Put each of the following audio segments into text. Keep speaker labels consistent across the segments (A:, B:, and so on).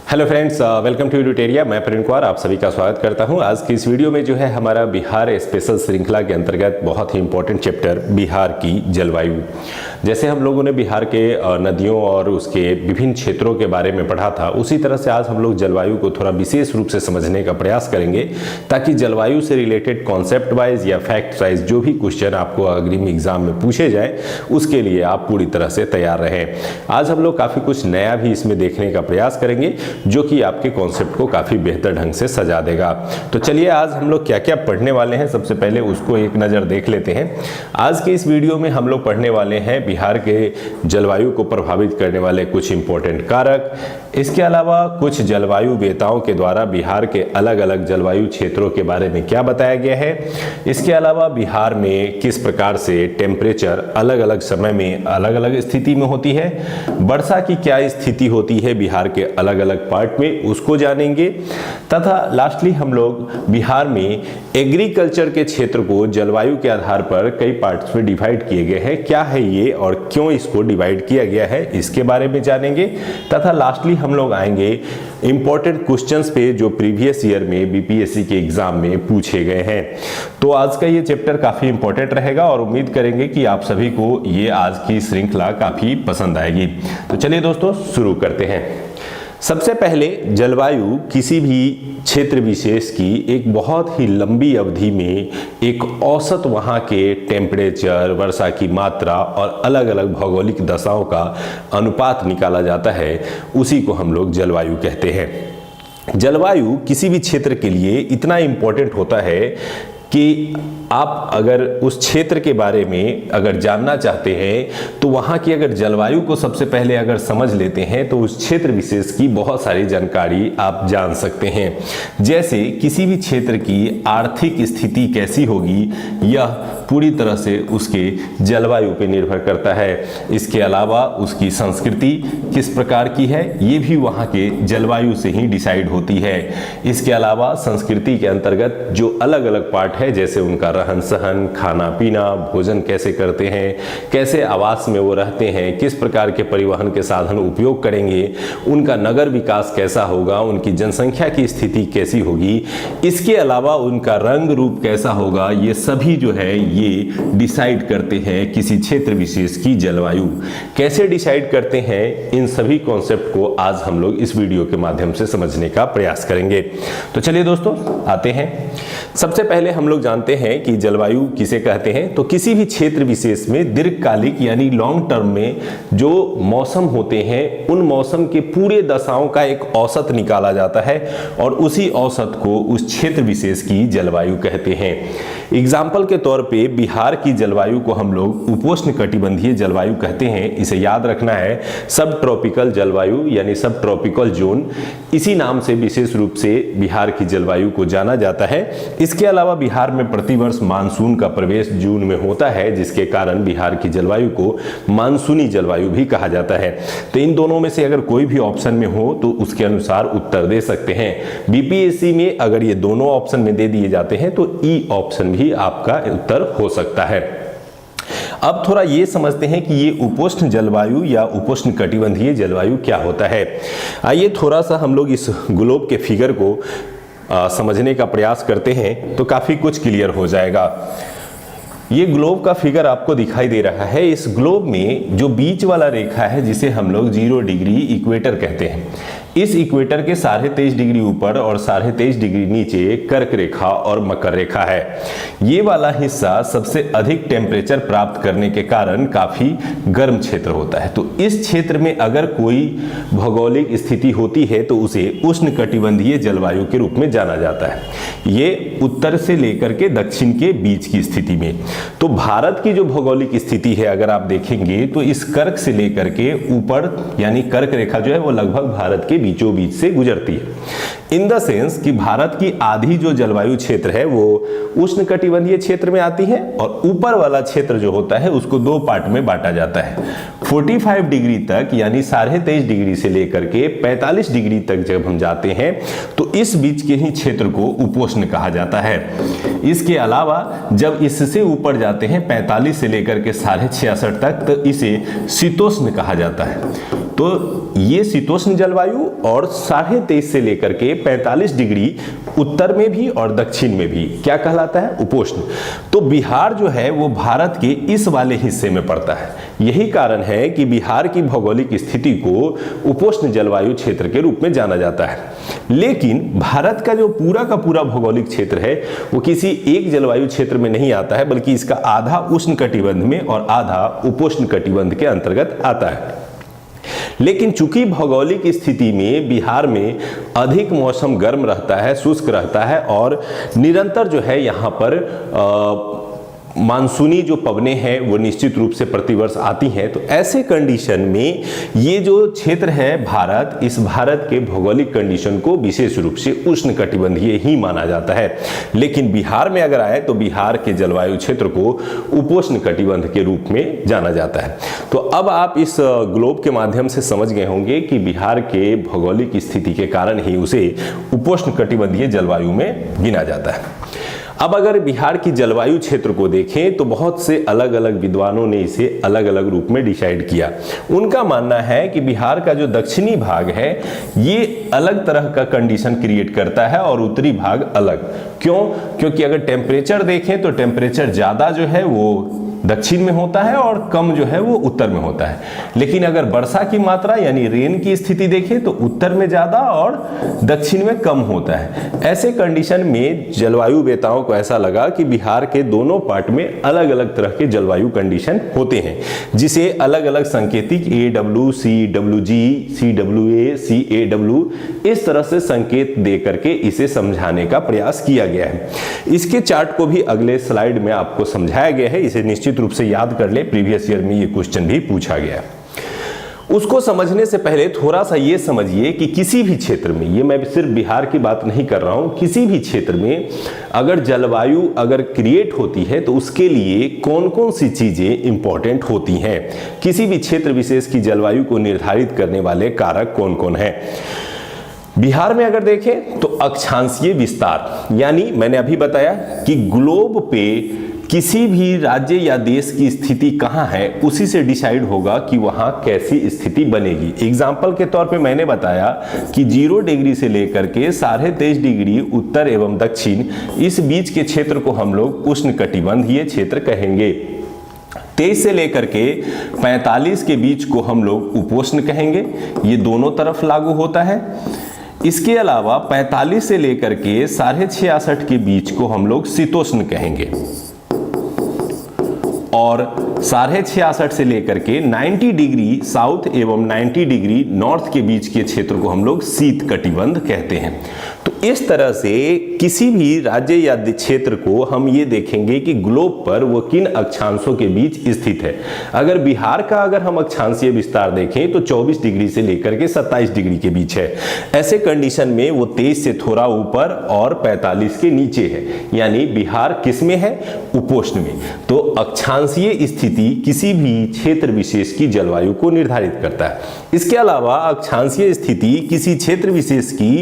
A: Hello friends, welcome to यूटेरिया। मैं प्रवीण कुमार आप सभी का स्वागत करता हूं। आज की इस वीडियो में जो है हमारा बिहार स्पेशल श्रृंखला के अंतर्गत बहुत ही इंपॉर्टेंट चैप्टर बिहार की जलवायु। जैसे हम लोगों ने बिहार के नदियों और उसके विभिन्न क्षेत्रों के बारे में पढ़ा था, उसी तरह से आज हम लोग जलवायु को थोड़ा विशेष रूप से समझने का प्रयास करेंगे ताकि जलवायु से रिलेटेड कॉन्सेप्ट वाइज या फैक्ट वाइज जो भी क्वेश्चन आपको अग्रिम एग्जाम में पूछे जाए उसके लिए आप पूरी तरह से तैयार रहें। आज हम लोग काफ़ी कुछ नया भी इसमें देखने का प्रयास करेंगे जो कि आपके कॉन्सेप्ट को काफ़ी बेहतर ढंग से सजा देगा। तो चलिए आज हम लोग क्या क्या पढ़ने वाले हैं, सबसे पहले उसको एक नज़र देख लेते हैं। आज के इस वीडियो में हम लोग पढ़ने वाले हैं बिहार के जलवायु को प्रभावित करने वाले कुछ इंपॉर्टेंट कारक, इसके अलावा कुछ जलवायु वेताओं के द्वारा बिहार के अलग अलग जलवायु क्षेत्रों के बारे में क्या बताया गया है, इसके अलावा बिहार में किस प्रकार से टेम्परेचर अलग अलग समय में अलग अलग स्थिति में होती है, वर्षा की क्या स्थिति होती है बिहार के अलग अलग पार्ट में, उसको जानेंगे। तथा लास्टली हम लोग बिहार में एग्रीकल्चर के क्षेत्र को जलवायु के आधार पर कई पार्ट्स में डिवाइड किए गए हैं, क्या है ये और क्यों इसको डिवाइड किया गया है इसके बारे में जानेंगे। तथा लास्टली हम लोग आएंगे इंपॉर्टेंट क्वेश्चंस पे जो प्रीवियस ईयर में बीपीएससी के एग्जाम में पूछे गए हैं। तो आज का ये चैप्टर काफी इंपॉर्टेंट रहेगा और उम्मीद करेंगे कि आप सभी को ये आज की श्रृंखला काफी पसंद आएगी। तो चलिए दोस्तों शुरू करते हैं। सबसे पहले जलवायु किसी भी क्षेत्र विशेष की एक बहुत ही लंबी अवधि में एक औसत वहाँ के टेम्परेचर, वर्षा की मात्रा और अलग अलग भौगोलिक दशाओं का अनुपात निकाला जाता है, उसी को हम लोग जलवायु कहते हैं। जलवायु किसी भी क्षेत्र के लिए इतना इम्पोर्टेंट होता है कि आप अगर उस क्षेत्र के बारे में अगर जानना चाहते हैं तो वहाँ की अगर जलवायु को सबसे पहले अगर समझ लेते हैं तो उस क्षेत्र विशेष की बहुत सारी जानकारी आप जान सकते हैं। जैसे किसी भी क्षेत्र की आर्थिक स्थिति कैसी होगी यह पूरी तरह से उसके जलवायु पर निर्भर करता है। इसके अलावा उसकी संस्कृति किस प्रकार की है ये भी वहाँ के जलवायु से ही डिसाइड होती है। इसके अलावा संस्कृति के अंतर्गत जो अलग अलग पार्ट है, जैसे उनका रहन सहन, खाना पीना, भोजन कैसे करते हैं, कैसे आवास में वो रहते हैं, किस प्रकार के परिवहन के साधन उपयोग करेंगे, उनका नगर विकास कैसा होगा, उनकी जनसंख्या की स्थिति कैसी होगी, इसके अलावा उनका रंग रूप कैसा होगा, ये सभी जो है ये डिसाइड करते हैं किसी क्षेत्र विशेष की जलवायु। कैसे डिसाइड करते हैं इन सभी कॉन्सेप्ट को आज हम लोग इस वीडियो के माध्यम से समझने का प्रयास करेंगे। तो चलिए दोस्तों आते हैं। सबसे पहले हम लोग जानते हैं कि जलवायु किसे कहते हैं। तो किसी भी क्षेत्र विशेष में दीर्घकालिक यानी लॉन्ग टर्म में जो मौसम होते हैं उन मौसम के पूरे दशाओं का एक औसत निकाला जाता है और उसी औसत को उस क्षेत्र विशेष की जलवायु कहते हैं। एग्जाम्पल के तौर पे बिहार की जलवायु को हम लोग उपोष्ण कटिबंधीय जलवायु कहते हैं। इसे याद रखना है, सब ट्रॉपिकल जलवायु यानी सब ट्रॉपिकल जोन, इसी नाम से विशेष रूप से बिहार की जलवायु को जाना जाता है। इसके अलावा बिहार में प्रतिवर्ष मानसून का प्रवेश जून में होता है, जिसके कारण बिहार की जलवायु को मानसूनी जलवायु भी कहा जाता है। तो इन दोनों में से अगर कोई भी ऑप्शन में हो तो उसके अनुसार उत्तर दे सकते हैं। बीपीएससी में अगर ये दोनों ऑप्शन में दे दिए जाते हैं तो ई ऑप्शन भी आपका उत्तर हो सकता है। अब थोड़ा ये समझते हैं कि ये उपोष्ण जलवायु या उपोष्ण कटिबंधीय जलवायु क्या होता है। आइए थोड़ा सा हम लोग इस ग्लोब के फिगर को समझने का प्रयास करते हैं तो काफी कुछ क्लियर हो जाएगा। ये ग्लोब का फिगर आपको दिखाई दे रहा है। इस ग्लोब में जो बीच वाला रेखा है जिसे हम लोग 0 डिग्री इक्वेटर कहते हैं, इस इक्वेटर के 23.5 डिग्री ऊपर और 23.5 डिग्री नीचे कर्क रेखा और मकर रेखा है। ये वाला हिस्सा सबसे अधिक टेम्परेचर प्राप्त करने के कारण काफी गर्म क्षेत्र होता है। तो इस क्षेत्र में अगर कोई भौगोलिक स्थिति होती है तो उसे उष्णकटिबंधीय जलवायु के रूप में जाना जाता है। ये उत्तर से लेकर के दक्षिण के बीच की स्थिति में। तो भारत की जो भौगोलिक स्थिति है अगर आप देखेंगे तो इस कर्क से लेकर के ऊपर यानी कर्क रेखा जो है वो लगभग भारत के बीचों बीच से गुजरती है। इन द सेंस कि भारत की आधी जो जलवायु क्षेत्र है वो उष्णकटिबंधीय क्षेत्र में आती है और ऊपर वाला क्षेत्र जो होता है उसको दो पार्ट में बांटा जाता है। 45 डिग्री तक यानी 23.5 डिग्री से लेकर के 45 डिग्री तक जब हम जाते हैं तो इस बीच के ही क्षेत्र को उपोष्ण कहा जाता है। इसके अलावा जब इससे ऊपर जाते हैं 45 से लेकर के 66.5 तक तो इसे शीतोष्ण कहा जाता है। तो ये शीतोष्ण जलवायु और 23.5 से लेकर के 45 डिग्री उत्तर में भी और दक्षिण में भी क्या कहलाता है, उपोष्ण। तो बिहार जो है वो भारत के इस वाले हिस्से में पड़ता है। यही कारण है कि बिहार की भौगोलिक स्थिति को उपोष्ण जलवायु क्षेत्र के रूप में जाना जाता है। लेकिन भारत का जो पूरा का पूरा भौगोलिक क्षेत्र है वो किसी एक जलवायु क्षेत्र में नहीं आता है, बल्कि इसका आधा उष्ण कटिबंध में और आधा उपोष्ण कटिबंध के अंतर्गत आता है। लेकिन चूंकि भौगोलिक स्थिति में बिहार में अधिक मौसम गर्म रहता है, शुष्क रहता है और निरंतर जो है यहाँ पर मानसूनी जो पवनें हैं वो निश्चित रूप से प्रतिवर्ष आती हैं, तो ऐसे कंडीशन में ये जो क्षेत्र है भारत, इस भारत के भौगोलिक कंडीशन को विशेष रूप से उष्णकटिबंधीय ही माना जाता है। लेकिन बिहार में अगर आए तो बिहार के जलवायु क्षेत्र को उपोष्ण कटिबंध के रूप में जाना जाता है। तो अब आप इस ग्लोब के माध्यम से समझ गए होंगे कि बिहार के भौगोलिक स्थिति के कारण ही उसे उपोष्ण कटिबंधीय जलवायु में गिना जाता है। अब अगर बिहार की जलवायु क्षेत्र को देखें तो बहुत से अलग अलग विद्वानों ने इसे अलग अलग रूप में डिसाइड किया। उनका मानना है कि बिहार का जो दक्षिणी भाग है ये अलग तरह का कंडीशन क्रिएट करता है और उत्तरी भाग अलग। क्यों? क्योंकि अगर टेम्परेचर देखें तो टेम्परेचर ज़्यादा जो है वो दक्षिण में होता है और कम जो है वो उत्तर में होता है। लेकिन अगर वर्षा की मात्रा यानी रेन की स्थिति देखें तो उत्तर में ज़्यादा और दक्षिण में कम होता है। ऐसे कंडीशन में जलवायु वेताओं को ऐसा लगा कि बिहार के दोनों पार्ट में अलग अलग तरह के जलवायु कंडीशन होते हैं, जिसे अलग अलग सांकेतिक AW, CWG, CWA, CAW इस तरह से संकेत दे करके इसे समझाने का प्रयास किया गया है। इसके चार्ट को भी अगले स्लाइड में आपको समझाया गया है, इसे निश्चित रूप से याद कर ले, प्रीवियस ईयर में ये क्वेश्चन भी पूछा गया। उसको समझने से पहले थोड़ा सा ये समझिए कि किसी भी क्षेत्र में, ये मैं सिर्फ बिहार की बात नहीं कर रहा हूं, किसी भी क्षेत्र में अगर जलवायु अगर क्रिएट होती है तो उसके लिए कौन कौन सी चीजें इंपॉर्टेंट होती हैं, किसी भी क्षेत्र विशेष की जलवायु को निर्धारित करने वाले कारक कौन कौन हैं। बिहार में अगर देखें तो अक्षांशीय विस्तार, यानी मैंने अभी बताया कि ग्लोब पे किसी भी राज्य या देश की स्थिति कहाँ है उसी से डिसाइड होगा कि वहाँ कैसी स्थिति बनेगी। एग्जाम्पल के तौर पे मैंने बताया कि 0 डिग्री से लेकर के 23.5 डिग्री उत्तर एवं दक्षिण, इस बीच के क्षेत्र को हम लोग उष्णकटिबंधीय क्षेत्र कहेंगे। 23 से लेकर के 45 के बीच को हम लोग उपोष्ण कहेंगे, ये दोनों तरफ लागू होता है। इसके अलावा 45 से लेकर के 66.5 के बीच को हम लोग शीतोष्ण कहेंगे और 66.5 से लेकर के 90 डिग्री साउथ एवं 90 डिग्री नॉर्थ के बीच के क्षेत्र को हम लोग शीत कटिबंध कहते हैं। तो इस तरह से किसी भी राज्य या क्षेत्र को हम ये देखेंगे कि ग्लोब पर वो किन अक्षांशों के बीच स्थित है। अगर बिहार का अगर हम अक्षांशीय विस्तार देखें तो 24 डिग्री से लेकर के 27 डिग्री के बीच है। ऐसे कंडीशन में वो 23 से थोड़ा ऊपर और 45 के नीचे है, यानी बिहार किस में है, उपोष्ण में। तो अक्षांशीय स्थिति किसी भी क्षेत्र विशेष की जलवायु को निर्धारित करता है। इसके अलावा अक्षांशीय स्थिति किसी क्षेत्र विशेष की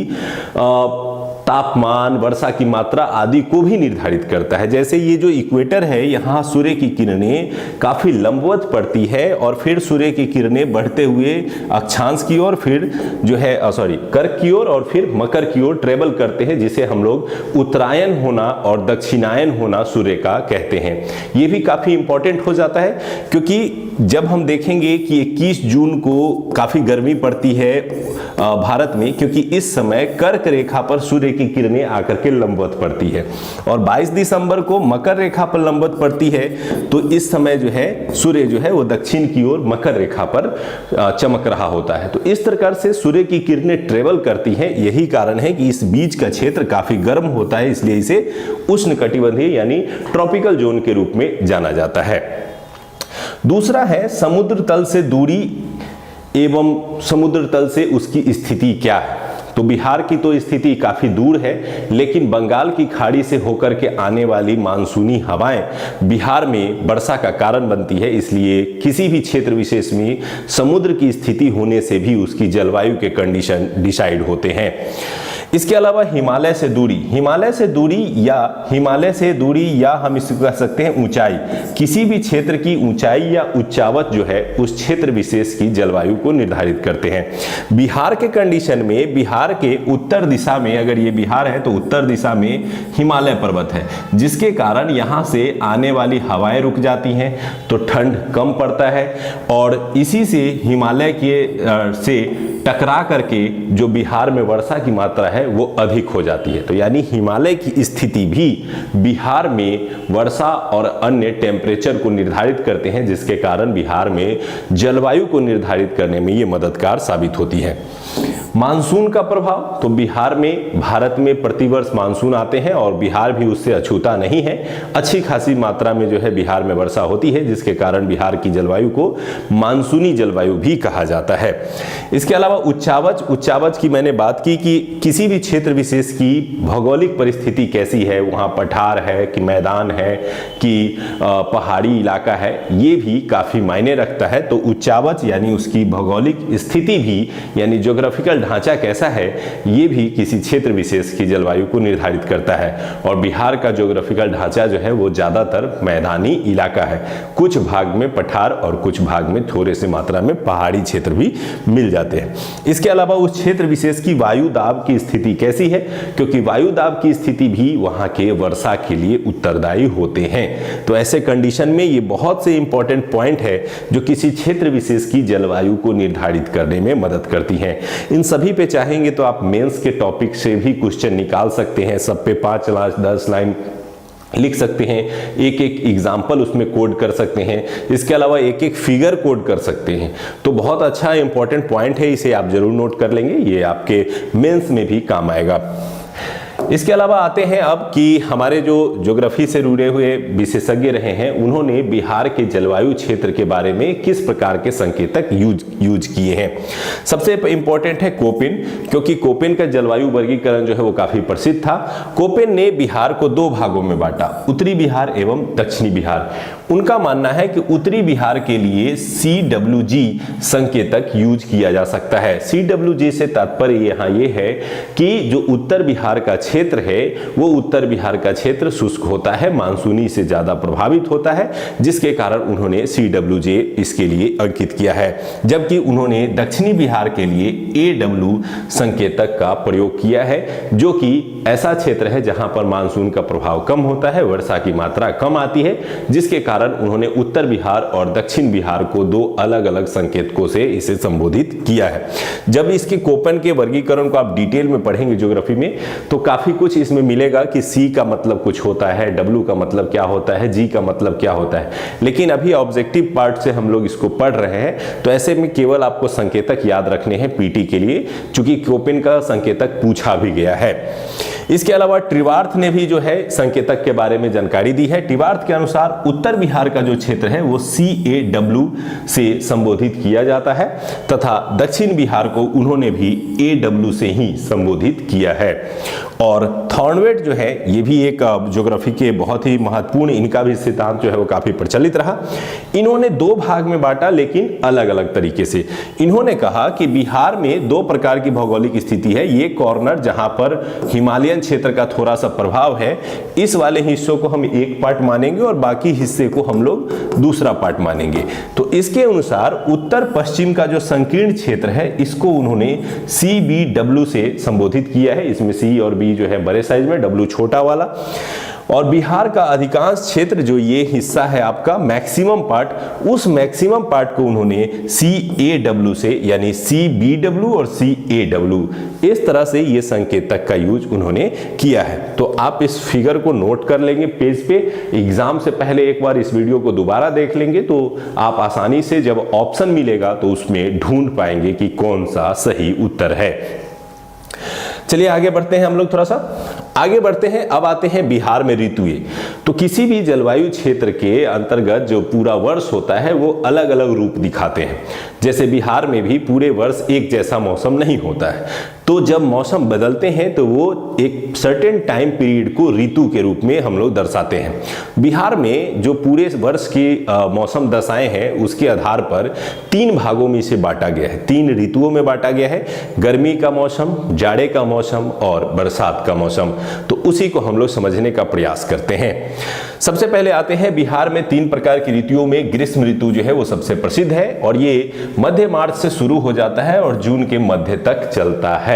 A: तापमान, वर्षा की मात्रा आदि को भी निर्धारित करता है। जैसे ये जो इक्वेटर है, यहाँ सूर्य की किरणें काफी लंबवत पड़ती है और फिर सूर्य की किरणें बढ़ते हुए अक्षांश की ओर, फिर जो है कर्क की ओर और फिर मकर की ओर ट्रेवल करते हैं, जिसे हम लोग उत्तरायण होना और दक्षिणायन होना सूर्य का कहते हैं। ये भी काफी इंपॉर्टेंट हो जाता है क्योंकि जब हम देखेंगे कि 21 जून को काफी गर्मी पड़ती है भारत में, क्योंकि इस समय कर्क रेखा पर सूर्य की किरणें आकर के लंबवत पड़ती है और 22 दिसंबर को मकर रेखा पर लंबवत पड़ती है। तो इस समय जो है सूर्य जो है वो दक्षिण की ओर मकर रेखा पर चमक रहा होता है। तो इस प्रकार से सूर्य की किरणें ट्रेवल करती हैं। यही कारण है कि इस बीच का क्षेत्र काफी गर्म होता है, इसलिए इसे उष्णकटिबंधीय यानी ट्रॉपिकल जोन के रूप में जाना जाता है। दूसरा है समुद्र तल से दूरी एवं समुद्र तल से उसकी स्थिति क्या है। तो बिहार की तो स्थिति काफी दूर है, लेकिन बंगाल की खाड़ी से होकर के आने वाली मानसूनी हवाएं बिहार में वर्षा का कारण बनती है। इसलिए किसी भी क्षेत्र विशेष में समुद्र की स्थिति होने से भी उसकी जलवायु के कंडीशन डिसाइड होते हैं। इसके अलावा हिमालय से दूरी, हिमालय से दूरी या हम इसको कह सकते हैं ऊंचाई, किसी भी क्षेत्र की ऊंचाई या उच्चावच जो है उस क्षेत्र विशेष की जलवायु को निर्धारित करते हैं। बिहार के कंडीशन में, बिहार के उत्तर दिशा में, अगर ये बिहार है तो उत्तर दिशा में हिमालय पर्वत है, जिसके कारण यहाँ से आने वाली हवाएं रुक जाती हैं तो ठंड कम पड़ता है, और इसी से हिमालय के से टकरा करके जो बिहार में वर्षा की मात्रा है वो अधिक हो जाती है। तो यानी हिमालय की स्थिति भी बिहार में वर्षा और अन्य टेम्परेचर को निर्धारित करते हैं, जिसके कारण बिहार में जलवायु को निर्धारित करने में ये मददगार साबित होती है। मानसून का प्रभाव, तो बिहार में, भारत में प्रतिवर्ष मानसून आते हैं और बिहार भी उससे अछूता नहीं है। अच्छी खासी मात्रा में जो है बिहार में वर्षा होती है, जिसके कारण बिहार की जलवायु को मानसूनी जलवायु भी कहा जाता है। इसके अलावा उच्चावच की मैंने बात की कि किसी भी क्षेत्र विशेष की भौगोलिक परिस्थिति कैसी है, वहाँ पठार है कि मैदान है कि पहाड़ी इलाका है, ये भी काफ़ी मायने रखता है। तो उच्चावच यानी उसकी भौगोलिक स्थिति भी, यानी ज्योग्राफिकल ढांचा कैसा है, ये भी किसी क्षेत्र विशेष की जलवायु को निर्धारित करता है। और बिहार का ज्योग्राफिकल ढांचा जो है वो ज़्यादातर मैदानी इलाका है, कुछ भाग में पठार और कुछ भाग में थोड़े से मात्रा में पहाड़ी क्षेत्र भी मिल जाते हैं। इसके अलावा उस क्षेत्र विशेष की वायु दाब की स्थिति कैसी है, क्योंकि वायु दाब की स्थिति भी वहाँ के वर्षा के लिए उत्तरदायी होते हैं। तो ऐसे कंडीशन में ये बहुत से इंपॉर्टेंट पॉइंट है जो किसी क्षेत्र विशेष की जलवायु को निर्धारित करने में मदद करती हैं। इन सभी पे चाहेंगे तो आप मेंस के टॉपिक से भी क्वेश्चन निकाल सकते हैं, सब पे 5 लाइन 10 लाइन लिख सकते हैं, एक एक एग्जाम्पल उसमें कोड कर सकते हैं, इसके अलावा एक एक फिगर कोड कर सकते हैं। तो बहुत अच्छा इंपॉर्टेंट पॉइंट है, इसे आप जरूर नोट कर लेंगे, ये आपके मेंस में भी काम आएगा। इसके अलावा आते हैं अब कि हमारे जो ज्योग्राफी से जुड़े हुए विशेषज्ञ रहे हैं, उन्होंने बिहार के जलवायु क्षेत्र के बारे में किस प्रकार के संकेतक यूज किए हैं। सबसे इंपॉर्टेंट है कोपेन, क्योंकि कोपेन का जलवायु वर्गीकरण जो है वो काफी प्रसिद्ध था। कोपेन ने बिहार को 2 भागों में बांटा, उत्तरी बिहार एवं दक्षिणी बिहार। उनका मानना है कि उत्तरी बिहार के लिए CWG संकेतक यूज किया जा सकता है। CWG से तात्पर्य यहाँ ये है कि जो उत्तर बिहार का क्षेत्र है वो उत्तर बिहार का क्षेत्र शुष्क होता है, मानसूनी से ज्यादा प्रभावित होता है, जिसके कारण उन्होंने CWJ इसके लिए अंकित किया है। जबकि उन्होंने दक्षिणी बिहार के लिए AW संकेतक का प्रयोग किया है, जो कि ऐसा क्षेत्र है जहां पर मानसून का प्रभाव कम होता है, वर्षा की मात्रा कम आती है, जिसके कारण उन्होंने उत्तर बिहार और दक्षिण बिहार को 2 अलग अलग संकेतकों से इसे संबोधित किया है। जब इसके कोपेन के वर्गीकरण को आप डिटेल में पढ़ेंगे ज्योग्राफी में, तो काफी कुछ इसमें मिलेगा कि C का मतलब कुछ होता है, W का मतलब क्या होता है, G का मतलब क्या होता है। लेकिन अभी ऑब्जेक्टिव पार्ट से हम लोग इसको पढ़ रहे हैं, तो ऐसे में केवल आपको संकेतक याद रखने हैं पीटी के लिए, चूंकि कोपेन का संकेतक पूछा भी गया है। इसके अलावा ट्रिवार्थ ने भी जो है संकेतक के बारे में जानकारी दी है। ट्रिवार्थ के अनुसार उत्तर बिहार का जो क्षेत्र है वो CAW से संबोधित किया जाता है, तथा दक्षिण बिहार को उन्होंने भी AW से ही संबोधित किया है। और थॉर्नवेट जो है ये भी एक ज्योग्राफी के बहुत ही महत्वपूर्ण, इनका भी सिद्धांत जो है वो काफी प्रचलित रहा। इन्होंने 2 भाग में बांटा, लेकिन अलग अलग तरीके से। इन्होंने कहा कि बिहार में 2 प्रकार की भौगोलिक स्थिति है। ये कॉर्नर जहां पर हिमालयन क्षेत्र का थोड़ा सा प्रभाव है, इस वाले हिस्सों को हम एक पार्ट मानेंगे और बाकी हिस्से को हम लोग दूसरा पार्ट मानेंगे। तो इसके अनुसार उत्तर पश्चिम का जो संकीर्ण क्षेत्र है, इसको उन्होंने CBW से संबोधित किया है। इसमें C और B जो है बड़े साइज में, W छोटा वाला। और बिहार का अधिकांश क्षेत्र जो ये हिस्सा है आपका मैक्सिमम पार्ट, उस मैक्सिमम पार्ट को उन्होंने CAW से, यानी CBW और CAW, इस तरह से ये संकेतक का यूज उन्होंने किया है। तो आप इस फिगर को नोट कर लेंगे पेज पे, एग्जाम से पहले एक बार इस वीडियो को दोबारा देख लेंगे तो आप आसानी से जब ऑप्शन मिलेगा तो उसमें ढूंढ पाएंगे कि कौन सा सही उत्तर है। चलिए आगे बढ़ते हैं हम लोग थोड़ा सा। आगे बढ़ते हैं, अब आते हैं बिहार में ऋतुएं। तो किसी भी जलवायु क्षेत्र के अंतर्गत जो पूरा वर्ष होता है वो अलग अलग रूप दिखाते हैं। जैसे बिहार में भी पूरे वर्ष एक जैसा मौसम नहीं होता है, तो जब मौसम बदलते हैं तो वो एक सर्टेन टाइम पीरियड को ऋतु के रूप में हम लोग दर्शाते हैं। बिहार में जो पूरे वर्ष की मौसम दशाएं हैं उसके आधार पर 3 भागों में इसे बांटा गया है, 3 ऋतुओं में बांटा गया है, गर्मी का मौसम, जाड़े का मौसम और बरसात का मौसम। तो उसी को हम लोग समझने का प्रयास करते हैं। सबसे पहले आते हैं बिहार में 3 प्रकार की ऋतुओं में ग्रीष्म ऋतु जो है वो सबसे प्रसिद्ध है और ये मध्य मार्च से शुरू हो जाता है और जून के मध्य तक चलता है।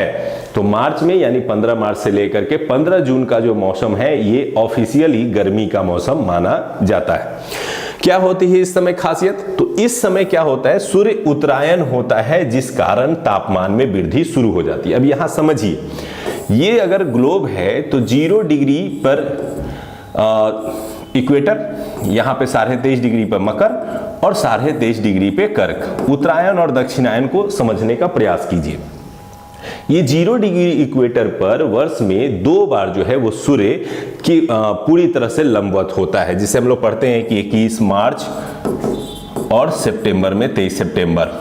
A: तो मार्च में यानी 15 मार्च से लेकर के 15 जून का जो मौसम है ये ऑफिशियली गर्मी का मौसम माना जाता है। क्या होती है इस समय खासियत? तो इस समय क्या होता है, सूर्य उत्तरायण होता है जिस कारण तापमान में वृद्धि शुरू हो जाती है। अब यहां समझिए, ये अगर ग्लोब है तो 0 डिग्री पर इक्वेटर, यहां पे 23.5 डिग्री पर मकर और 23.5 डिग्री पे कर्क। उत्तरायण और दक्षिणायन को समझने का प्रयास कीजिए। ये 0 डिग्री इक्वेटर पर वर्ष में 2 बार जो है वो सूर्य की पूरी तरह से लंबवत होता है, जिसे हम लोग पढ़ते हैं कि 21 मार्च और सितंबर में 23 सितंबर।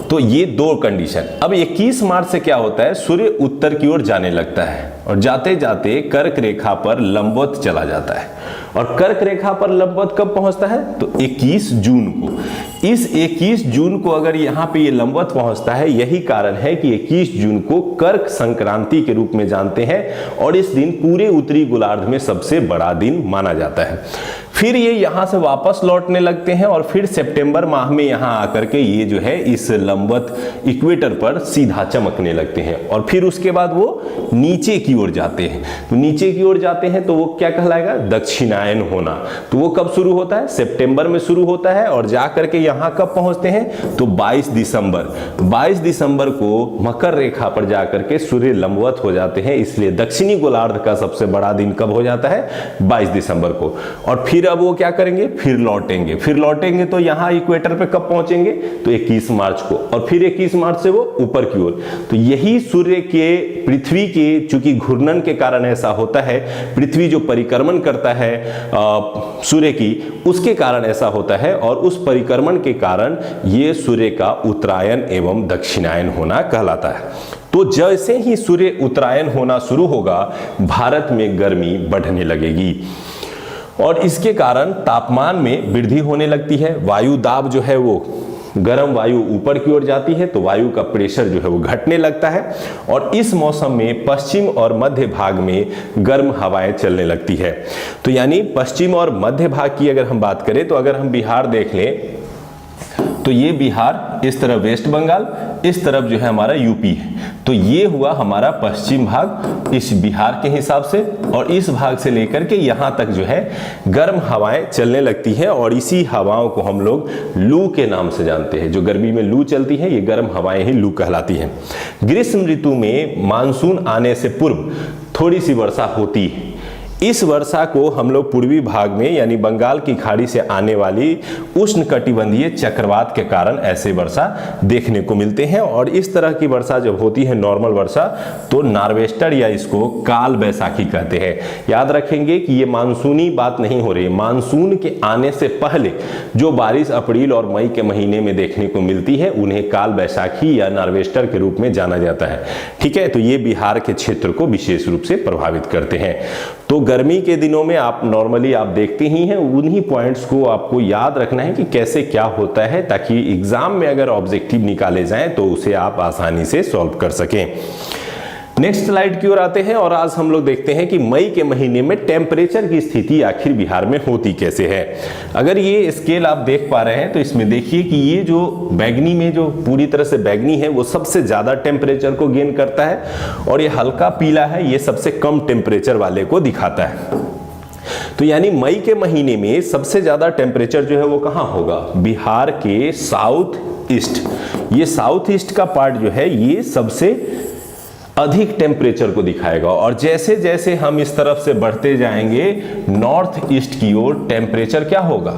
A: तो ये 2 कंडीशन। अब 21 मार्च से क्या होता है, सूर्य उत्तर की ओर जाने लगता है और जाते जाते कर्क रेखा पर लंबवत चला जाता है। और कर्क रेखा पर लंबवत कब पहुंचता है? तो 21 जून को। इस 21 जून को अगर यहाँ पे ये लंबवत पहुंचता है, यही कारण है कि 21 जून को कर्क संक्रांति के रूप में जानते हैं और इस दिन पूरे उत्तरी गोलार्ध में सबसे बड़ा दिन माना जाता है। फिर ये यहाँ से वापस लौटने लगते हैं और फिर सितंबर माह में यहाँ आकर के ये जो है इस लंबवत इक्वेटर पर सीधा चमकने लगते हैं और फिर उसके बाद वो नीचे की ओर जाते हैं। तो नीचे की ओर जाते हैं तो वो क्या कहलाएगा, दक्षिणायन होना। तो वो कब शुरू होता है? सितंबर में शुरू होता है और जा करके यहाँ कब पहुंचते हैं? तो 22 दिसंबर को मकर रेखा पर जाकर के सूर्य लंबवत हो जाते हैं, इसलिए दक्षिणी गोलार्ध का सबसे बड़ा दिन कब हो जाता है? 22 दिसंबर को। और फिर अब वो क्या करेंगे, फिर लौटेंगे तो यहाँ इक्वेटर पे कब पहुंचेंगे? तो 21 मार्च को। और फिर 21 मार्च से वो ऊपर की ओर। तो यही सूर्य के पृथ्वी के चूंकि घूर्णन के कारण ऐसा होता है, पृथ्वी जो परिक्रमण करता है सूर्य की, उसके कारण ऐसा होता है और उस परिक्रमण के कारण ये सूर्य का उत्तरायण एवं दक्षिणायन होना कहलाता है। तो जैसे ही सूर्य उत्तरायण होना शुरू होगा, भारत में गर्मी बढ़ने लगेगी और इसके कारण तापमान में वृद्धि होने लगती है। वायु दाब जो है वो गर्म वायु ऊपर की ओर जाती है तो वायु का प्रेशर जो है वो घटने लगता है और इस मौसम में पश्चिम और मध्य भाग में गर्म हवाएं चलने लगती है। तो यानी पश्चिम और मध्य भाग की अगर हम बात करें तो अगर हम बिहार देख लें तो ये बिहार, इस तरफ वेस्ट बंगाल, इस तरफ जो है हमारा यूपी है। तो ये हुआ हमारा पश्चिम भाग इस बिहार के हिसाब से और इस भाग से लेकर के यहाँ तक जो है गर्म हवाएं चलने लगती हैं और इसी हवाओं को हम लोग लू के नाम से जानते हैं। जो गर्मी में लू चलती है ये गर्म हवाएं ही लू कहलाती हैं। ग्रीष्म ऋतु में मानसून आने से पूर्व थोड़ी सी वर्षा होती है। इस वर्षा को हम लोग पूर्वी भाग में यानी बंगाल की खाड़ी से आने वाली उष्णकटिबंधीय चक्रवात के कारण ऐसे वर्षा देखने को मिलते हैं और इस तरह की वर्षा जब होती है नॉर्मल वर्षा तो नार्वेस्टर या इसको काल बैसाखी कहते हैं। याद रखेंगे कि ये मानसूनी बात नहीं हो रही, मानसून के आने से पहले जो बारिश अप्रैल और मई के महीने में देखने को मिलती है उन्हें काल बैसाखी या नार्वेस्टर के रूप में जाना जाता है। ठीक है, तो ये बिहार के क्षेत्र को विशेष रूप से प्रभावित करते हैं। तो गर्मी के दिनों में आप नॉर्मली आप देखते ही हैं, उन्हीं पॉइंट्स को आपको याद रखना है कि कैसे क्या होता है ताकि एग्जाम में अगर ऑब्जेक्टिव निकाले जाएं तो उसे आप आसानी से सॉल्व कर सकें। नेक्स्ट स्लाइड की ओर आते हैं और आज हम लोग देखते हैं कि मई के महीने में टेम्परेचर की स्थिति आखिर बिहार में होती कैसे है। अगर ये स्केल आप देख पा रहे हैं तो इसमें देखिए कि ये जो बैगनी में जो पूरी तरह से बैगनी है वो सबसे ज्यादा टेम्परेचर को गेन करता है और ये हल्का पीला है ये सबसे कम टेम्परेचर वाले को दिखाता है। तो यानी मई के महीने में सबसे ज्यादा टेम्परेचर जो है वो कहां होगा? बिहार के साउथ ईस्ट। ये साउथ ईस्ट का पार्ट जो है ये सबसे अधिक टेम्परेचर को दिखाएगा और जैसे जैसे हम इस तरफ से बढ़ते जाएंगे नॉर्थ ईस्ट की ओर टेम्परेचर क्या होगा?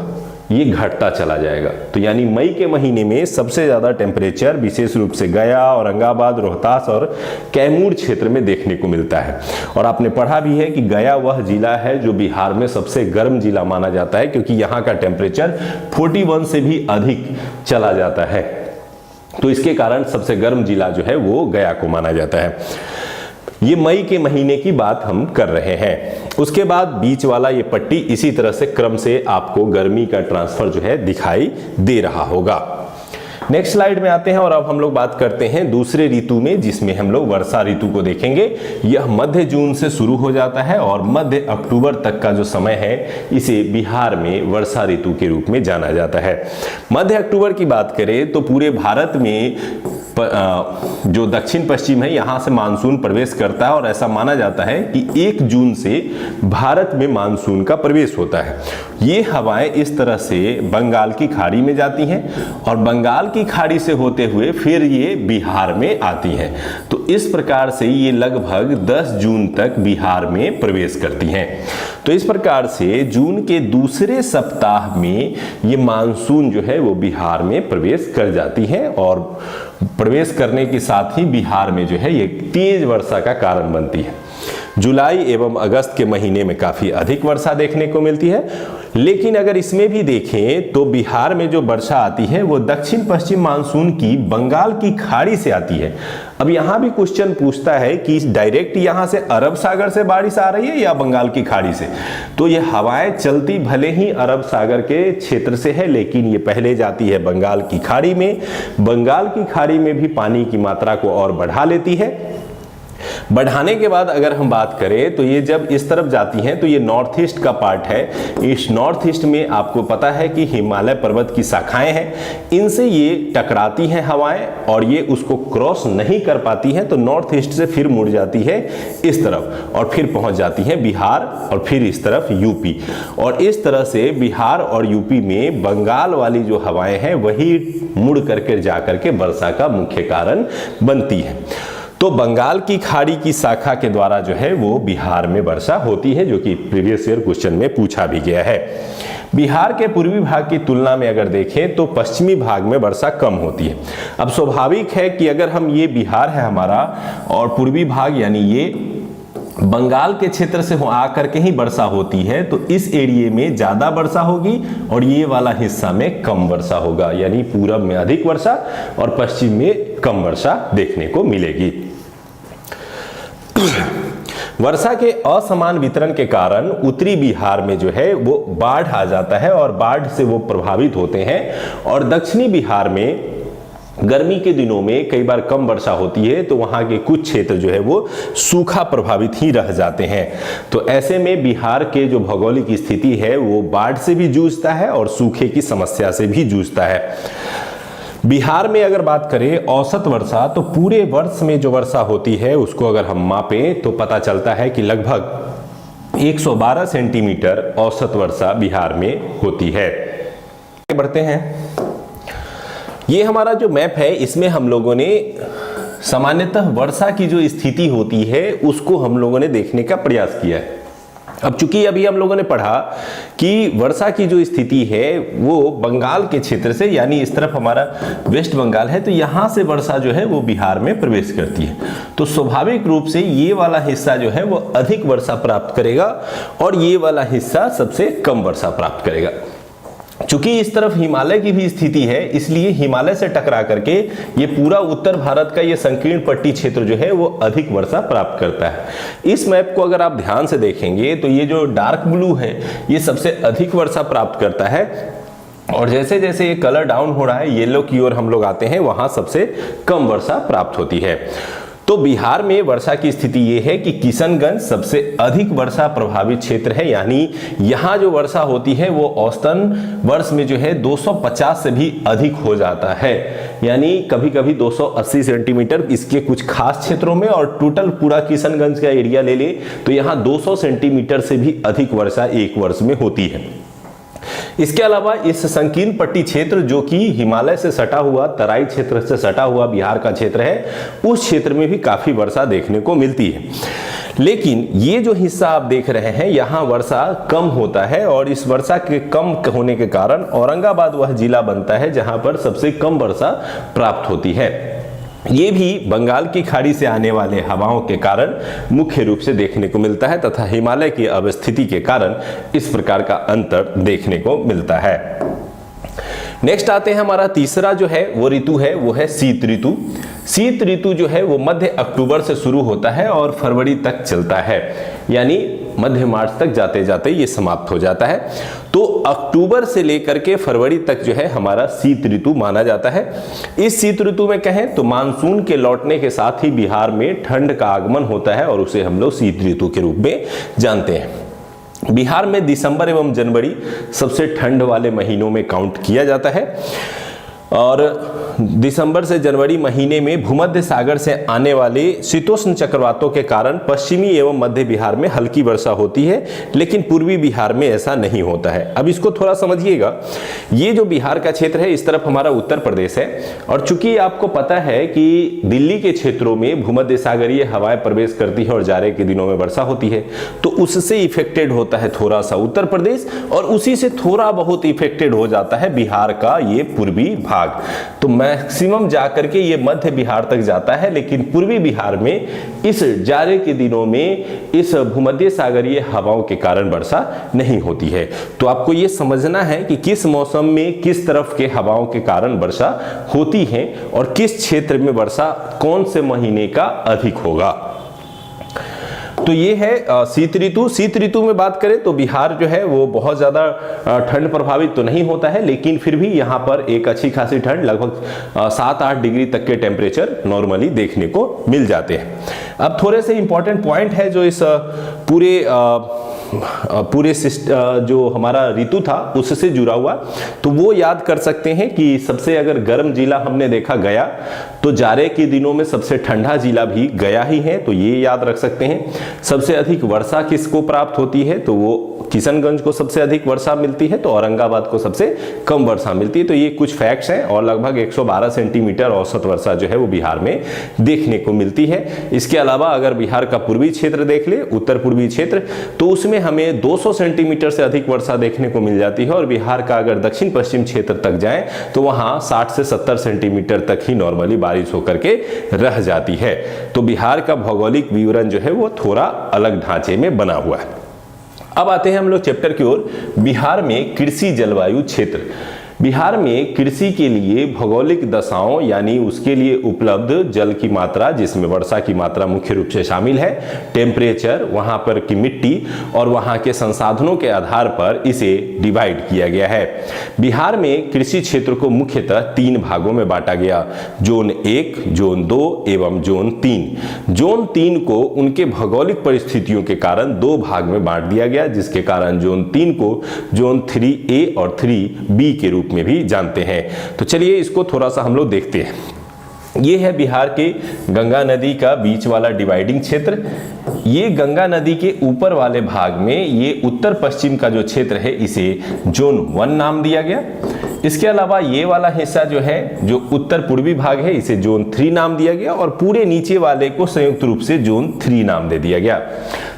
A: ये घटता चला जाएगा। तो यानी मई के महीने में सबसे ज़्यादा टेम्परेचर विशेष रूप से गया, औरंगाबाद, रोहतास और कैमूर क्षेत्र में देखने को मिलता है। और आपने पढ़ा भी है कि गया वह जिला है जो बिहार में सबसे गर्म जिला माना जाता है, क्योंकि यहाँ का टेम्परेचर 41 से भी अधिक चला जाता है। तो इसके कारण सबसे गर्म जिला जो है वो गया को माना जाता है। ये मई के महीने की बात हम कर रहे हैं। उसके बाद बीच वाला ये पट्टी इसी तरह से क्रम से आपको गर्मी का ट्रांसफर जो है दिखाई दे रहा होगा। नेक्स्ट स्लाइड में आते हैं और अब हम लोग बात करते हैं दूसरे ऋतु में, जिसमें हम लोग वर्षा ऋतु को देखेंगे। यह मध्य जून से शुरू हो जाता है और मध्य अक्टूबर तक का जो समय है इसे बिहार में वर्षा ऋतु के रूप में जाना जाता है। मध्य अक्टूबर की बात करें तो पूरे भारत में जो दक्षिण पश्चिम है यहाँ से मानसून प्रवेश करता है और ऐसा माना जाता है कि 1 जून से भारत में मानसून का प्रवेश होता है। ये हवाएं इस तरह से बंगाल की खाड़ी में जाती हैं और बंगाल की खाड़ी से होते हुए फिर ये बिहार में आती हैं। तो इस प्रकार से ये लगभग 10 जून तक बिहार में प्रवेश करती हैं। तो इस प्रकार से जून के दूसरे सप्ताह में ये मानसून जो है वो बिहार में प्रवेश कर जाती है और प्रवेश करने के साथ ही बिहार में जो है ये तेज वर्षा का कारण बनती है। जुलाई एवं अगस्त के महीने में काफ़ी अधिक वर्षा देखने को मिलती है, लेकिन अगर इसमें भी देखें तो बिहार में जो वर्षा आती है वो दक्षिण पश्चिम मानसून की बंगाल की खाड़ी से आती है। अब यहाँ भी क्वेश्चन पूछता है कि डायरेक्ट यहाँ से अरब सागर से बारिश आ रही है या बंगाल की खाड़ी से। तो ये हवाएं चलती भले ही अरब सागर के क्षेत्र से है, लेकिन ये पहले जाती है बंगाल की खाड़ी में। बंगाल की खाड़ी में भी पानी की मात्रा को और बढ़ा लेती है। बढ़ाने के बाद अगर हम बात करें तो ये जब इस तरफ जाती हैं तो ये नॉर्थ ईस्ट का पार्ट है। इस नॉर्थ ईस्ट में आपको पता है कि हिमालय पर्वत की शाखाएं हैं, इनसे ये टकराती हैं हवाएं और ये उसको क्रॉस नहीं कर पाती हैं, तो नॉर्थ ईस्ट से फिर मुड़ जाती है इस तरफ और फिर पहुंच जाती है बिहार और फिर इस तरफ यूपी। और इस तरह से बिहार और यूपी में बंगाल वाली जो हवाएं हैं वही मुड़ करके जाकर के वर्षा का मुख्य कारण बनती है। तो बंगाल की खाड़ी की शाखा के द्वारा जो है वो बिहार में वर्षा होती है, जो कि प्रीवियस ईयर क्वेश्चन में पूछा भी गया है। बिहार के पूर्वी भाग की तुलना में अगर देखें तो पश्चिमी भाग में वर्षा कम होती है। अब स्वाभाविक है कि अगर हम ये बिहार है हमारा और पूर्वी भाग यानी ये बंगाल के क्षेत्र से आकर के ही वर्षा होती है, तो इस एरिया में ज्यादा वर्षा होगी और ये वाला हिस्सा में कम वर्षा होगा, यानी पूरब में अधिक वर्षा और पश्चिम में कम वर्षा देखने को मिलेगी। वर्षा के असमान वितरण के कारण उत्तरी बिहार में जो है वो बाढ़ आ जाता है और बाढ़ से वो प्रभावित होते हैं, और दक्षिणी बिहार में गर्मी के दिनों में कई बार कम वर्षा होती है तो वहां के कुछ क्षेत्र जो है वो सूखा प्रभावित ही रह जाते हैं। तो ऐसे में बिहार के जो भौगोलिक स्थिति है वो बाढ़ से भी जूझता है और सूखे की समस्या से भी जूझता है। बिहार में अगर बात करें औसत वर्षा, तो पूरे वर्ष में जो वर्षा होती है उसको अगर हम मापें तो पता चलता है कि लगभग 112 सेंटीमीटर औसत वर्षा बिहार में होती है। बढ़ते हैं, ये हमारा जो मैप है इसमें हम लोगों ने सामान्यतः वर्षा की जो स्थिति होती है उसको हम लोगों ने देखने का प्रयास किया है। अब चूंकि अभी हम लोगों ने पढ़ा कि वर्षा की जो स्थिति है वो बंगाल के क्षेत्र से, यानी इस तरफ हमारा वेस्ट बंगाल है, तो यहाँ से वर्षा जो है वो बिहार में प्रवेश करती है। तो स्वाभाविक रूप से ये वाला हिस्सा जो है वो अधिक वर्षा प्राप्त करेगा और ये वाला हिस्सा सबसे कम वर्षा प्राप्त करेगा। चूंकि इस तरफ हिमालय की भी स्थिति है, इसलिए हिमालय से टकरा करके ये पूरा उत्तर भारत का ये संकीर्ण पट्टी क्षेत्र जो है वो अधिक वर्षा प्राप्त करता है। इस मैप को अगर आप ध्यान से देखेंगे तो ये जो डार्क ब्लू है ये सबसे अधिक वर्षा प्राप्त करता है, और जैसे जैसे ये कलर डाउन हो रहा है येलो की ओर हम लोग आते हैं वहां सबसे कम वर्षा प्राप्त होती है। तो बिहार में वर्षा की स्थिति ये है कि किशनगंज सबसे अधिक वर्षा प्रभावित क्षेत्र है, यानी यहाँ जो वर्षा होती है वो औसतन वर्ष में जो है 250 से भी अधिक हो जाता है, यानी कभी कभी 280 सेंटीमीटर इसके कुछ खास क्षेत्रों में, और टोटल पूरा किशनगंज का एरिया ले ले तो यहाँ 200 सेंटीमीटर से भी अधिक वर्षा एक वर्ष में होती है। इसके अलावा इस संकीर्ण पट्टी क्षेत्र जो कि हिमालय से सटा हुआ, तराई क्षेत्र से सटा हुआ बिहार का क्षेत्र है, उस क्षेत्र में भी काफी वर्षा देखने को मिलती है। लेकिन ये जो हिस्सा आप देख रहे हैं यहाँ वर्षा कम होता है और इस वर्षा के कम होने के कारण औरंगाबाद वह जिला बनता है जहां पर सबसे कम वर्षा प्राप्त होती है। ये भी बंगाल की खाड़ी से आने वाले हवाओं के कारण मुख्य रूप से देखने को मिलता है तथा हिमालय की अवस्थिति के कारण इस प्रकार का अंतर देखने को मिलता है। नेक्स्ट आते हैं, हमारा तीसरा जो है वो ऋतु है वो है शीत ऋतु। शीत ऋतु जो है वो मध्य अक्टूबर से शुरू होता है और फरवरी तक चलता है, यानी मध्य मार्च तक जाते जाते ये समाप्त हो जाता है। तो अक्टूबर से लेकर के फरवरी तक जो है हमारा शीत ऋतु माना जाता है। इस शीत ऋतु में कहें तो मानसून के लौटने के साथ ही बिहार में ठंड का आगमन होता है और उसे हम लोग शीत ऋतु के रूप में जानते हैं। बिहार में दिसंबर एवं जनवरी सबसे ठंड वाले महीनों में काउंट किया जाता है और दिसंबर से जनवरी महीने में भूमध्य सागर से आने वाले शीतोष्ण चक्रवातों के कारण पश्चिमी एवं मध्य बिहार में हल्की वर्षा होती है, लेकिन पूर्वी बिहार में ऐसा नहीं होता है। अब इसको थोड़ा समझिएगा, ये जो बिहार का क्षेत्र है इस तरफ हमारा उत्तर प्रदेश है और चूंकि आपको पता है कि दिल्ली के क्षेत्रों में भूमध्य सागरीय हवाएं प्रवेश करती है और जाड़े के दिनों में वर्षा होती है, तो उससे इफेक्टेड होता है थोड़ा सा उत्तर प्रदेश और उसी से थोड़ा बहुत इफेक्टेड हो जाता है बिहार का ये पूर्वी भाग। तो मैक्सिमम जाकर के ये मध्य बिहार तक जाता है, लेकिन पूर्वी बिहार में इस जाड़े के दिनों में इस भूमध्य सागरीय हवाओं के कारण वर्षा नहीं होती है। तो आपको ये समझना है कि किस मौसम में किस तरफ के हवाओं के कारण वर्षा होती है और किस क्षेत्र में वर्षा कौन से महीने का अधिक होगा। तो ये है शीत ऋतु। शीत ऋतु में बात करें तो बिहार जो है वो बहुत ज़्यादा ठंड प्रभावित तो नहीं होता है, लेकिन फिर भी यहाँ पर एक अच्छी खासी ठंड लगभग 7-8 डिग्री तक के टेम्परेचर नॉर्मली देखने को मिल जाते हैं। अब थोड़े से इंपॉर्टेंट पॉइंट है जो इस पूरे जो हमारा ऋतु था उससे जुड़ा हुआ, तो वो याद कर सकते हैं कि सबसे अगर गर्म जिला हमने देखा गया, तो जाड़े के दिनों में सबसे ठंडा जिला भी गया ही है, तो ये याद रख सकते हैं। सबसे अधिक वर्षा किसको प्राप्त होती है, तो वो किशनगंज को सबसे अधिक वर्षा मिलती है, तो औरंगाबाद को सबसे कम वर्षा मिलती है। तो ये कुछ फैक्ट्स हैं और लगभग 112 सेंटीमीटर औसत वर्षा जो है वो बिहार में देखने को मिलती है। इसके अलावा अगर बिहार का पूर्वी क्षेत्र देख ले, उत्तर पूर्वी क्षेत्र, तो उसमें हमें 200 सेंटीमीटर से अधिक वर्षा देखने को मिल जाती है और बिहार का अगर दक्षिण पश्चिम क्षेत्र तक जाएं तो वहां 60 से 70 सेंटीमीटर तक ही नॉर्मली बारिश होकर के रह जाती है। तो बिहार का भौगोलिक विवरण जो है वो थोड़ा अलग ढांचे में बना हुआ है। अब आते हैं हम लोग चैप्टर की ओर, बिहार में कृषि जलवायु क्षेत्र। बिहार में कृषि के लिए भौगोलिक दशाओं यानी उसके लिए उपलब्ध जल की मात्रा, जिसमें वर्षा की मात्रा मुख्य रूप से शामिल है, टेम्परेचर, वहां पर की मिट्टी और वहां के संसाधनों के आधार पर इसे डिवाइड किया गया है। बिहार में कृषि क्षेत्र को मुख्यतः 3 भागों में बांटा गया, जोन 1, जोन 2 एवं जोन 3। जोन 3 को उनके भौगोलिक परिस्थितियों के कारण 2 भाग में बांट दिया गया, जिसके कारण जोन 3 को जोन 3A और 3B के रूप में भी जानते हैं। तो चलिए इसको थोड़ा सा हम लोग देखते हैं। ये है बिहार के गंगा नदी का बीच वाला डिवाइडिंग क्षेत्र। ये गंगा नदी के ऊपर वाले भाग में ये उत्तर पश्चिम का जो क्षेत्र है इसे जोन 1 नाम दिया गया। इसके अलावा ये वाला हिस्सा जो है जो उत्तर पूर्वी भाग है इसे जोन 3 नाम दिया गया और पूरे नीचे वाले को संयुक्त रूप से जोन 3 नाम दे दिया गया।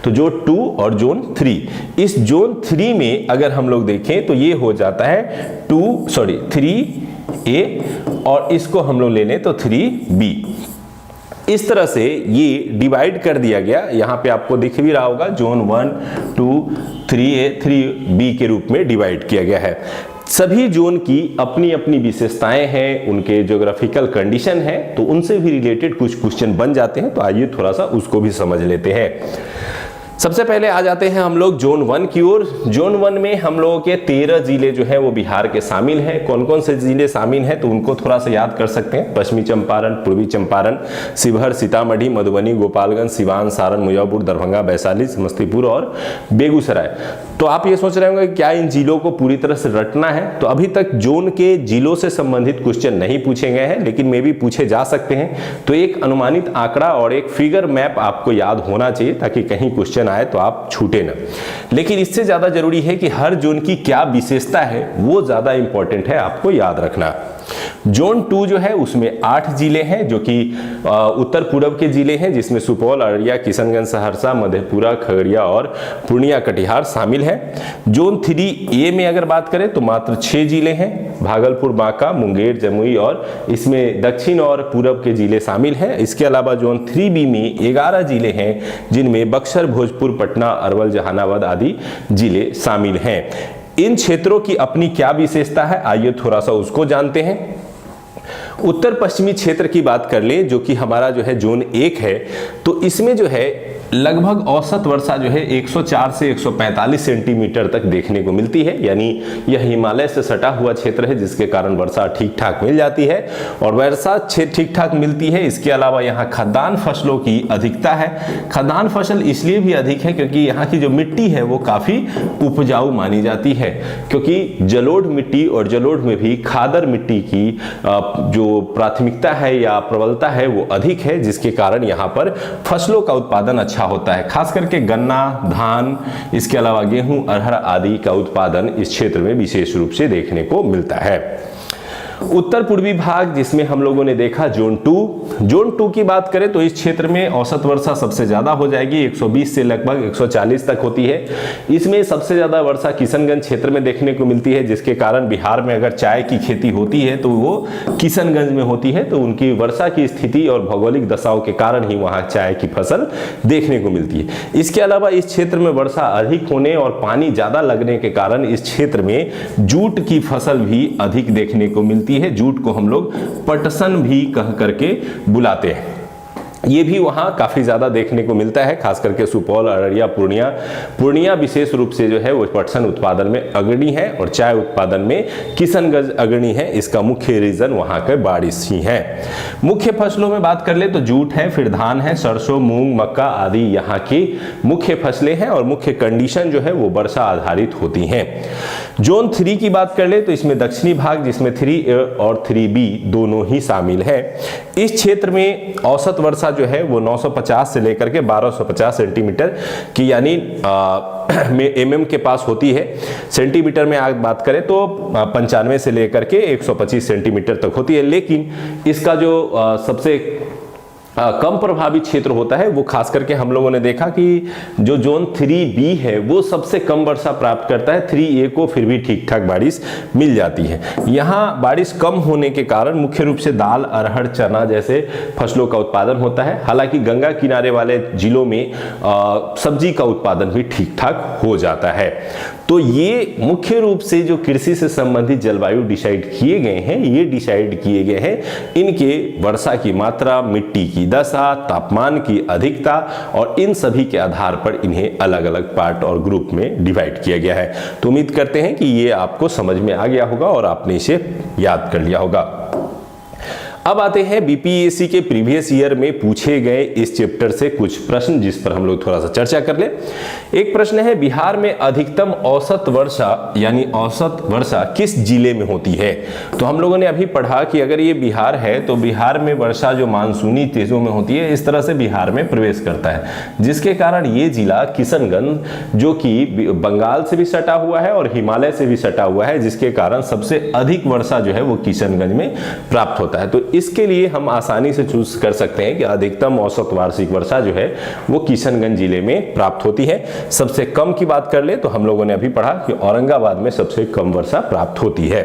A: तो जोन 2 और जोन 3, इस जोन 3 में अगर हम लोग देखें तो ये हो जाता है 3A और इसको हम लोग ले लें तो 3B। इस तरह से ये डिवाइड कर दिया गया। यहाँ पे आपको दिख भी रहा होगा जोन 1, 2, 3A, 3B के रूप में डिवाइड किया गया है। सभी जोन की अपनी अपनी विशेषताएं हैं, उनके ज्योग्राफिकल कंडीशन है, तो उनसे भी रिलेटेड कुछ क्वेश्चन बन जाते हैं। तो आइए थोड़ा सा उसको भी समझ लेते हैं। सबसे पहले आ जाते हैं हम लोग जोन 1 की ओर। जोन 1 में हम लोगों के 13 जिले जो है वो बिहार के शामिल हैं। कौन कौन से जिले शामिल हैं तो उनको थोड़ा सा याद कर सकते हैं। पश्चिमी चंपारण, पूर्वी चंपारण, शिवहर, सीतामढ़ी, मधुबनी, गोपालगंज, सिवान, सारण, मुजफ्फरपुर, दरभंगा, वैशाली, समस्तीपुर और बेगूसराय। तो आप ये सोच रहे होंगे क्या इन जिलों को पूरी तरह से रटना है? तो अभी तक जोन के जिलों से संबंधित क्वेश्चन नहीं पूछे गए हैं, लेकिन मे भी पूछे जा सकते हैं। तो एक अनुमानित आंकड़ा और एक फिगर मैप आपको याद होना चाहिए ताकि कहीं क्वेश्चन आए तो आप छूटे ना। लेकिन इससे ज्यादा जरूरी है कि हर जोन की क्या विशेषता है वो ज्यादा इंपॉर्टेंट है आपको याद रखना। जोन 2 जो है उसमें 8 जिले हैं जो कि उत्तर पूर्व के जिले हैं, जिसमें सुपौल, अररिया, किशनगंज, सहरसा, मधेपुरा, खगड़िया और पूर्णिया, कटिहार शामिल है। जोन 3A में अगर बात करें तो मात्र 6 जिले हैं, भागलपुर, बांका, मुंगेर, जमुई और इसमें दक्षिण और पूर्व के जिले शामिल हैं। इसके अलावा जोन 3B में 11 जिले हैं जिनमें बक्सर, भोजपुर, पटना, अरवल, जहानाबाद आदि जिले शामिल हैं। इन क्षेत्रों की अपनी क्या विशेषता है, आइए थोड़ा सा उसको जानते हैं। उत्तर पश्चिमी क्षेत्र की बात कर ले जो कि हमारा जो है जोन 1 है, तो इसमें जो है लगभग औसत वर्षा जो है 104 से 145 सेंटीमीटर तक देखने को मिलती है, यानी यह हिमालय से सटा हुआ क्षेत्र है जिसके कारण वर्षा ठीक ठाक मिल जाती है और वर्षा ठीक ठाक मिलती है। इसके अलावा यहाँ खाद्यान्न फसलों की अधिकता है। खाद्यान्न फसल इसलिए भी अधिक है क्योंकि यहाँ की जो मिट्टी है वो काफ़ी उपजाऊ मानी जाती है, क्योंकि जलोढ़ मिट्टी और जलोढ़ में भी खादर मिट्टी की जो प्राथमिकता है या प्रबलता है वो अधिक है, जिसके कारण यहाँ पर फसलों का उत्पादन अच्छा होता है। खास करके गन्ना, धान, इसके अलावा गेहूं, अरहर आदि का उत्पादन इस क्षेत्र में विशेष रूप से देखने को मिलता है। उत्तर पूर्वी भाग जिसमें हम लोगों ने देखा जोन 2 की बात करें तो इस क्षेत्र में औसत वर्षा सबसे ज्यादा हो जाएगी, 120 से लगभग 140 तक होती है। इसमें सबसे ज्यादा वर्षा किशनगंज क्षेत्र में देखने को मिलती है, जिसके कारण बिहार में अगर चाय की खेती होती है तो वो किशनगंज में होती है, तो उनकी वर्षा की स्थिति और भौगोलिक दशाओं के कारण ही वहां चाय की फसल देखने को मिलती है। इसके अलावा इस क्षेत्र में वर्षा अधिक होने और पानी ज्यादा लगने के कारण इस क्षेत्र में जूट की फसल भी अधिक देखने को मिलती है। जूट को हम लोग पटसन भी कह करके बुलाते हैं। ये भी वहाँ काफ़ी ज़्यादा देखने को मिलता है, खास करके सुपौल, अररिया, पूर्णिया विशेष रूप से जो है वो पटसन उत्पादन में अग्रणी है और चाय उत्पादन में किशनगंज अग्रणी है। इसका मुख्य रीजन वहाँ के बारिश ही है। मुख्य फसलों में बात कर ले तो जूट है, फिर धान है, सरसों, मूंग, मक्का आदि यहाँ की मुख्य फसलें हैं और मुख्य कंडीशन जो है वो वर्षा आधारित होती हैं। जोन 3 की बात कर ले तो इसमें दक्षिणी भाग जिसमें 3A और 3B दोनों ही शामिल है। इस क्षेत्र में औसत वर्षा जो है वो 950 से लेकर के 1250 सेंटीमीटर की यानी mm के पास होती है। सेंटीमीटर में आप बात करें तो 95 से लेकर के 125 सेंटीमीटर तक होती है, लेकिन इसका जो सबसे कम प्रभावित क्षेत्र होता है वो खास करके हम लोगों ने देखा कि जो जोन 3B है वो सबसे कम वर्षा प्राप्त करता है। 3A को फिर भी ठीक ठाक बारिश मिल जाती है। यहाँ बारिश कम होने के कारण मुख्य रूप से दाल, अरहर, चना जैसे फसलों का उत्पादन होता है। हालांकि गंगा किनारे वाले जिलों में सब्जी का उत्पादन भी ठीक ठाक हो जाता है। तो ये मुख्य रूप से जो कृषि से संबंधित जलवायु डिसाइड किए गए हैं, ये डिसाइड किए गए हैं इनके वर्षा की मात्रा, मिट्टी की दशा, तापमान की अधिकता और इन सभी के आधार पर इन्हें अलग अलग पार्ट और ग्रुप में डिवाइड किया गया है। तो उम्मीद करते हैं कि ये आपको समझ में आ गया होगा और आपने इसे याद कर लिया होगा। अब आते हैं बीपीएससी के प्रीवियस ईयर में पूछे गए इस चैप्टर से कुछ प्रश्न जिस पर हम लोग थोड़ा सा चर्चा कर ले। एक प्रश्न है, बिहार में अधिकतम औसत वर्षा यानी औसत वर्षा किस जिले में होती है? तो हम लोगों ने अभी पढ़ा कि अगर ये बिहार है तो बिहार में वर्षा जो मानसूनी तेजों में होती है इस तरह से बिहार में प्रवेश करता है, जिसके कारण ये जिला किशनगंज जो कि बंगाल से भी सटा हुआ है और हिमालय से भी सटा हुआ है, जिसके कारण सबसे अधिक वर्षा जो है वो किशनगंज में प्राप्त होता है। तो इसके लिए हम आसानी से चूज कर सकते हैं कि अधिकतम औसत वार्षिक वर्षा जो है वो किशनगंज जिले में प्राप्त होती है। सबसे कम की बात कर ले तो हम लोगों ने अभी पढ़ा कि औरंगाबाद में सबसे कम वर्षा प्राप्त होती है।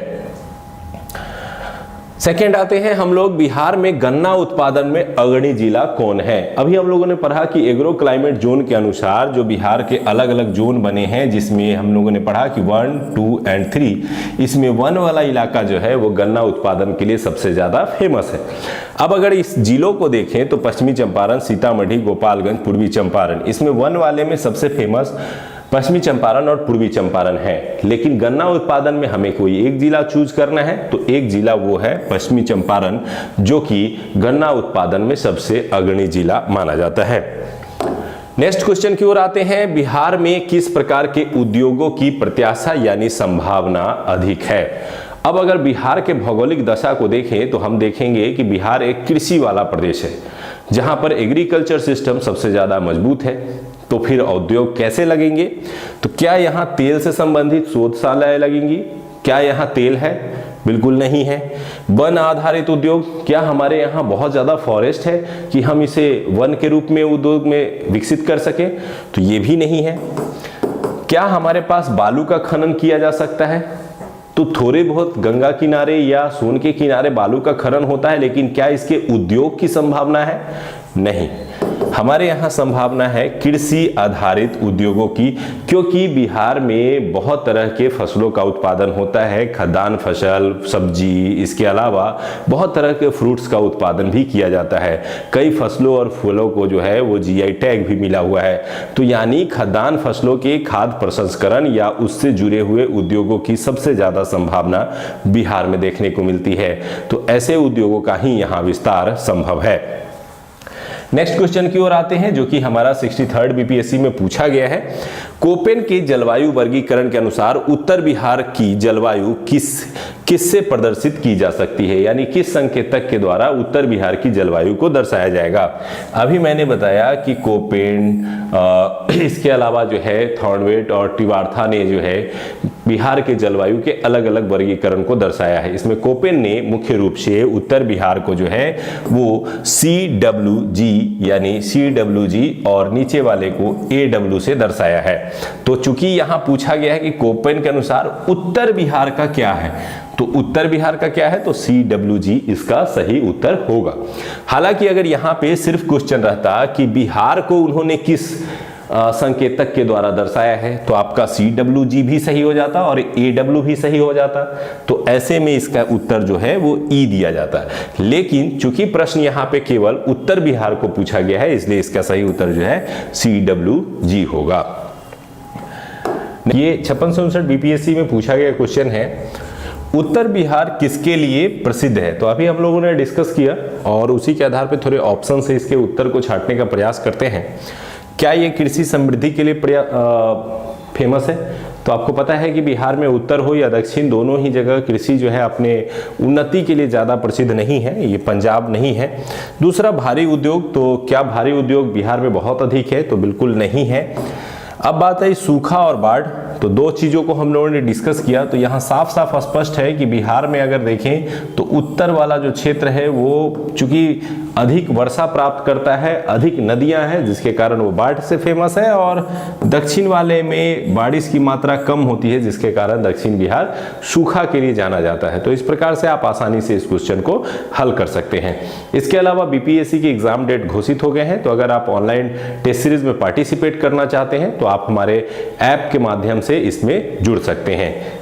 A: सेकेंड आते हैं हम लोग, बिहार में गन्ना उत्पादन में अग्रणी जिला कौन है? अभी हम लोगों ने पढ़ा कि एग्रो क्लाइमेट जोन के अनुसार जो बिहार के अलग अलग जोन बने हैं, जिसमें हम लोगों ने पढ़ा कि 1, 2 और 3, इसमें 1 वाला इलाका जो है वो गन्ना उत्पादन के लिए सबसे ज्यादा फेमस है। अब अगर इस जिलों को देखें तो पश्चिमी चंपारण, सीतामढ़ी, गोपालगंज, पूर्वी चंपारण, इसमें 1 वाले में सबसे फेमस पश्चिमी चंपारण और पूर्वी चंपारण है। लेकिन गन्ना उत्पादन में हमें कोई एक जिला चूज करना है तो एक जिला वो है पश्चिमी चंपारण, जो कि गन्ना उत्पादन में सबसे अग्रणी जिला माना जाता है। नेक्स्ट क्वेश्चन की ओर आते हैं, बिहार में किस प्रकार के उद्योगों की प्रत्याशा यानी संभावना अधिक है? अब अगर बिहार के भौगोलिक दशा को देखें तो हम देखेंगे कि बिहार एक कृषि वाला प्रदेश है, जहां पर एग्रीकल्चर सिस्टम सबसे ज्यादा मजबूत है। तो फिर उद्योग कैसे लगेंगे? तो क्या यहाँ तेल से संबंधित शोधशालाएं लगेंगी? क्या यहाँ तेल है? बिल्कुल नहीं है। वन आधारित उद्योग, क्या हमारे यहाँ बहुत ज़्यादा फॉरेस्ट है कि हम इसे वन के रूप में उद्योग में विकसित कर सके? तो ये भी नहीं है। क्या हमारे पास बालू का खनन किया जा सकता है? तो थोड़े बहुत गंगा किनारे या सोन के किनारे बालू का खनन होता है, लेकिन क्या इसके उद्योग की संभावना है? नहीं। हमारे यहाँ संभावना है कृषि आधारित उद्योगों की, क्योंकि बिहार में बहुत तरह के फसलों का उत्पादन होता है, खाद्यान्न फसल, सब्जी, इसके अलावा बहुत तरह के फ्रूट्स का उत्पादन भी किया जाता है। कई फसलों और फूलों को जो है वो जीआई टैग भी मिला हुआ है। तो यानी खाद्यान्न फसलों के खाद्य प्रसंस्करण या उससे जुड़े हुए उद्योगों की सबसे ज्यादा संभावना बिहार में देखने को मिलती है। तो ऐसे उद्योगों का ही यहाँ विस्तार संभव है। नेक्स्ट क्वेश्चन की ओर आते हैं, जो कि हमारा 63rd बीपीएससी में पूछा गया है। कोपेन के जलवायु वर्गीकरण के अनुसार उत्तर बिहार की जलवायु किससे प्रदर्शित की जा सकती है, यानी किस संकेतक के द्वारा उत्तर बिहार की जलवायु को दर्शाया जाएगा? अभी मैंने बताया कि कोपेन, इसके अलावा जो है थॉर्नवेट और टिवार्था ने जो है बिहार के जलवायु के अलग अलग वर्गीकरण को दर्शाया है। इसमें कोपेन ने मुख्य रूप से उत्तर बिहार को जो है वो CWG यानी CWG और नीचे वाले को AW से दर्शाया है। तो चूंकि यहां पूछा गया है कि कोपेन के अनुसार उत्तर बिहार का क्या है, तो उत्तर बिहार का क्या है, तो CWG इसका सही उत्तर होगा। हालांकि अगर यहां पे सिर्फ क्वेश्चन रहता कि बिहार को उन्होंने किस संकेतक के द्वारा दर्शाया है, तो आपका CWG भी सही हो जाता और AW भी सही हो जाता। तो ऐसे में इसका उत्तर जो है वो E दिया जाता है। लेकिन चूंकि प्रश्न यहाँ पे केवल उत्तर बिहार को पूछा गया है, इसलिए इसका सही उत्तर जो है CWG होगा। ये 56-59 बीपीएससी में पूछा गया क्वेश्चन है, उत्तर बिहार किसके लिए प्रसिद्ध है? तो अभी हम लोगों ने डिस्कस किया और उसी के आधार पर थोड़े ऑप्शन से इसके उत्तर को छांटने का प्रयास करते हैं। क्या ये कृषि समृद्धि के लिए फेमस है? तो आपको पता है कि बिहार में उत्तर हो या दक्षिण, दोनों ही जगह कृषि जो है अपने उन्नति के लिए ज़्यादा प्रसिद्ध नहीं है, ये पंजाब नहीं है। दूसरा भारी उद्योग, तो क्या भारी उद्योग बिहार में बहुत अधिक है? तो बिल्कुल नहीं है। अब बात है सूखा और बाढ़, तो दो चीज़ों को हम लोगों ने डिस्कस किया। तो यहाँ साफ साफ स्पष्ट है कि बिहार में अगर देखें तो उत्तर वाला जो क्षेत्र है वो चूंकि अधिक वर्षा प्राप्त करता है, अधिक नदियां हैं, जिसके कारण वो बाढ़ से फेमस है, और दक्षिण वाले में बारिश की मात्रा कम होती है, जिसके कारण दक्षिण बिहार सूखा के लिए जाना जाता है। तो इस प्रकार से आप आसानी से इस क्वेश्चन को हल कर सकते हैं। इसके अलावा बीपीएससी की एग्जाम डेट घोषित हो गए हैं, तो अगर आप ऑनलाइन टेस्ट सीरीज में पार्टिसिपेट करना चाहते हैं तो आप हमारे ऐप के माध्यम से इसमें जुड़ सकते हैं।